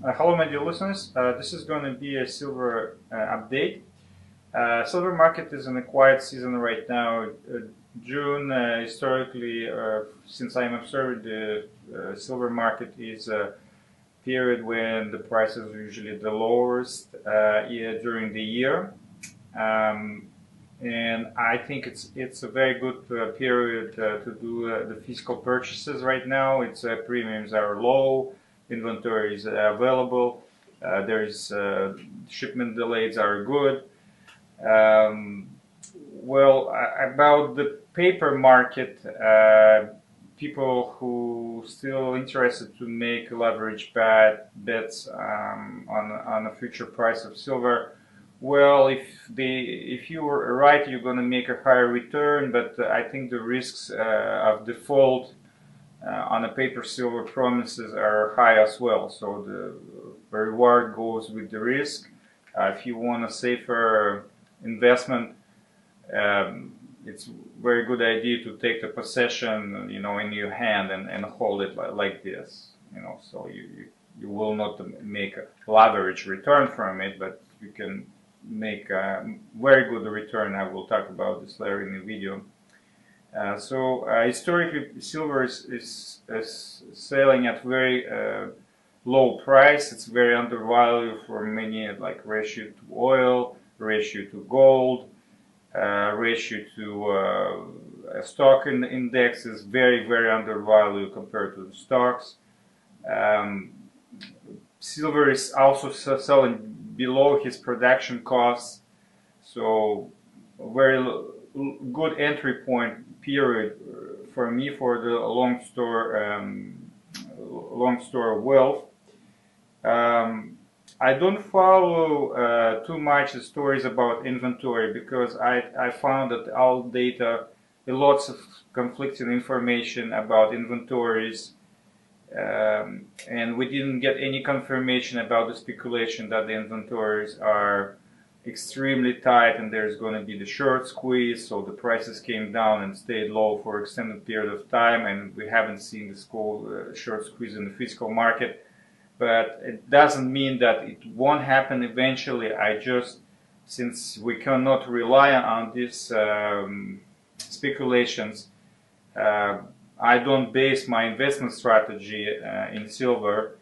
Hello, my dear listeners. This is going to be a silver update. Silver market is in a quiet season right now. June, historically, since I'm observing the silver market is a period when the prices are usually the lowest during the year. Um, and I think it's a very good period to do the physical purchases right now. Its premiums are low, inventory is available, there is shipment delays are good. Um, about the paper market, people who still interested to make leverage bets on a future price of silver. Well, if you were right, you're going to make a higher return, but I think the risks of default on a paper silver promises are high as well. So the reward goes with the risk. If you want a safer investment, it's very good idea to take the possession, in your hand and hold it like this, so you will not make a leverage return from it, but you can make a very good return. I will talk about this later in the video. Historically, silver is selling at very low price. It's very undervalued for many, like ratio to oil, ratio to gold, ratio to stock index is very undervalued compared to the stocks. Um, Silver is also selling below his production costs, so very good entry point period for me for the long store wealth. Um, I don't follow too much the stories about inventory because I found that all data, lots of conflicting information about inventories, and we didn't get any confirmation about the speculation that the inventories are extremely tight and there's going to be the short squeeze, so the prices came down and stayed low for extended period of time, and we haven't seen this short squeeze in the physical market. But it doesn't mean that it won't happen eventually. Since we cannot rely on these speculations, I don't base my investment strategy in silver.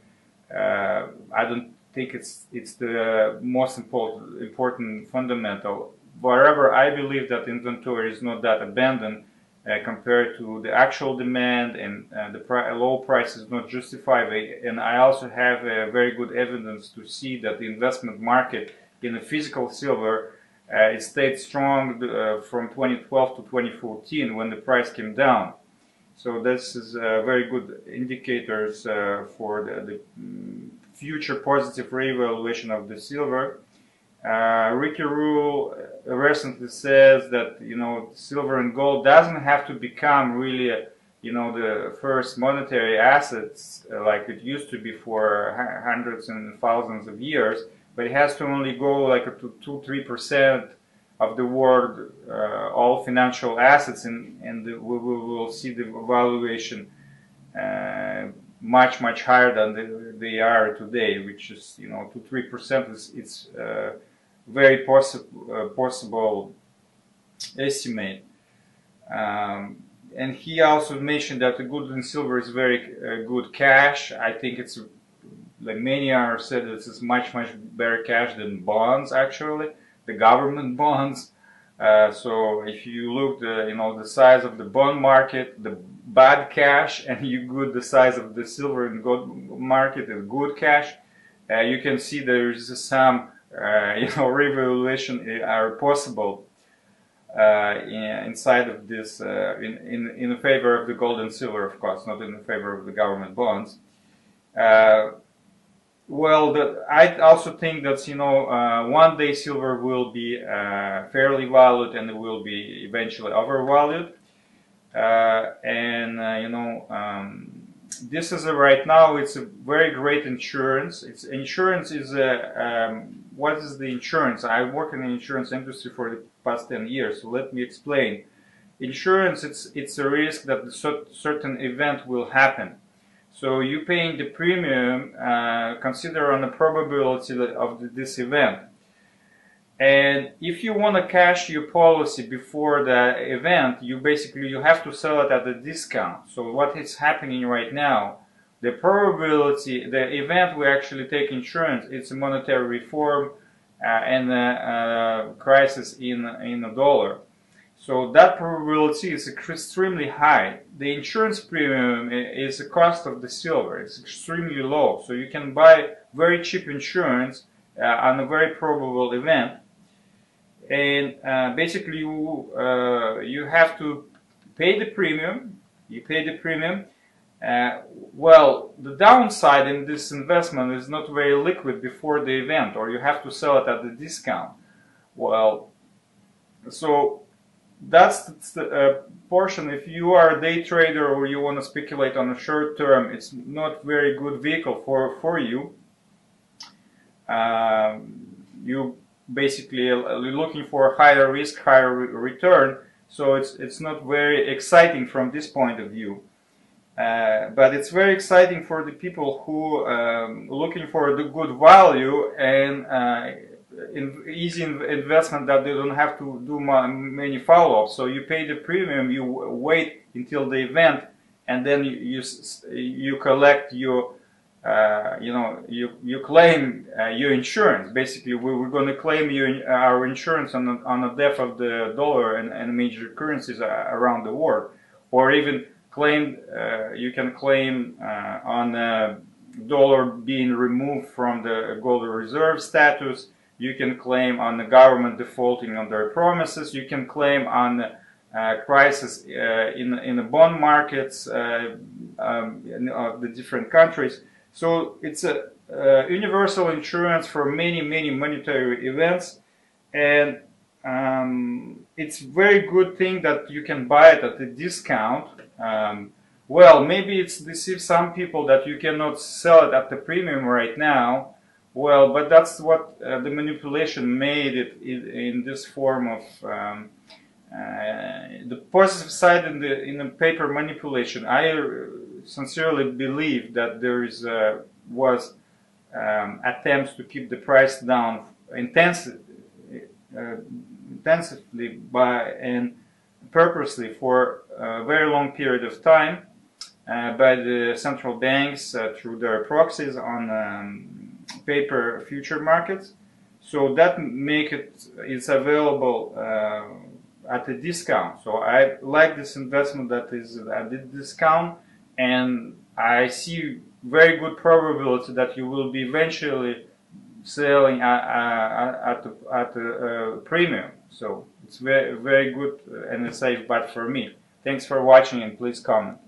I don't think it's the most important fundamental. Wherever I believe that inventory is not that abundant compared to the actual demand, and the low price is not justified, and I also have very good evidence to see that the investment market in the physical silver it stayed strong from 2012 to 2014 when the price came down. So this is very good indicators for the future positive reevaluation of the silver. Ricky Rule recently says that silver and gold doesn't have to become really the first monetary assets like it used to be for hundreds and thousands of years, but it has to only go like to 2-3% of the world all financial assets, and we will see the valuation much higher than they are today, which is 2-3% it's very possible estimate. And he also mentioned that the gold and silver is very good cash. I think it's like many are said this is much better cash than bonds, actually, the government bonds. So if you look the size of the bond market, the bad cash, and you good the size of the silver and gold market, the good cash, you can see there is some revaluation are possible inside of this in favor of the gold and silver, of course, not in favor of the government bonds. I also think that one day silver will be fairly valued and it will be eventually overvalued. This is right now it's a very great insurance. Insurance is what is the insurance? I work in the insurance industry for the past 10 years, so let me explain. Insurance, it's a risk that a certain event will happen. So you're paying the premium consider on the probability of this event. And if you want to cash your policy before the event, you have to sell it at a discount. So what is happening right now, the probability, the event we actually take insurance, it's a monetary reform and a crisis in the dollar. So that probability is extremely high. The insurance premium is the cost of the silver. It's extremely low. So you can buy very cheap insurance on a very probable event. And basically you have to pay the premium. You pay the premium. Well, the downside in this investment is not very liquid before the event, or you have to sell it at a discount. Well, so that's the portion. If you are a day trader or you want to speculate on a short term, it's not very good vehicle for you. You basically looking for a higher risk, higher return, so it's not very exciting from this point of view. But it's very exciting for the people who looking for the good value and easy investment that they don't have to do many follow-ups. So you pay the premium, you wait until the event, and then you collect your you claim your insurance. Basically, we're going to claim our insurance on the death of the dollar and major currencies around the world, or even claim you can claim on dollar being removed from the gold reserve status. You can claim on the government defaulting on their promises. You can claim on crisis in the bond markets of the different countries. So it's a universal insurance for many monetary events, and it's very good thing that you can buy it at a discount. Well, maybe it's deceives some people that you cannot sell it at the premium right now. Well, but that's what the manipulation made it in this form of the positive side in the paper manipulation. I sincerely believe that there was attempts to keep the price down intensively and purposely for a very long period of time by the central banks through their proxies on paper future markets. So that make it's available at a discount. So I like this investment that is at the discount, and I see very good probability that you will be eventually selling at a premium. So it's very good and a safe bet for me. Thanks for watching, and please comment.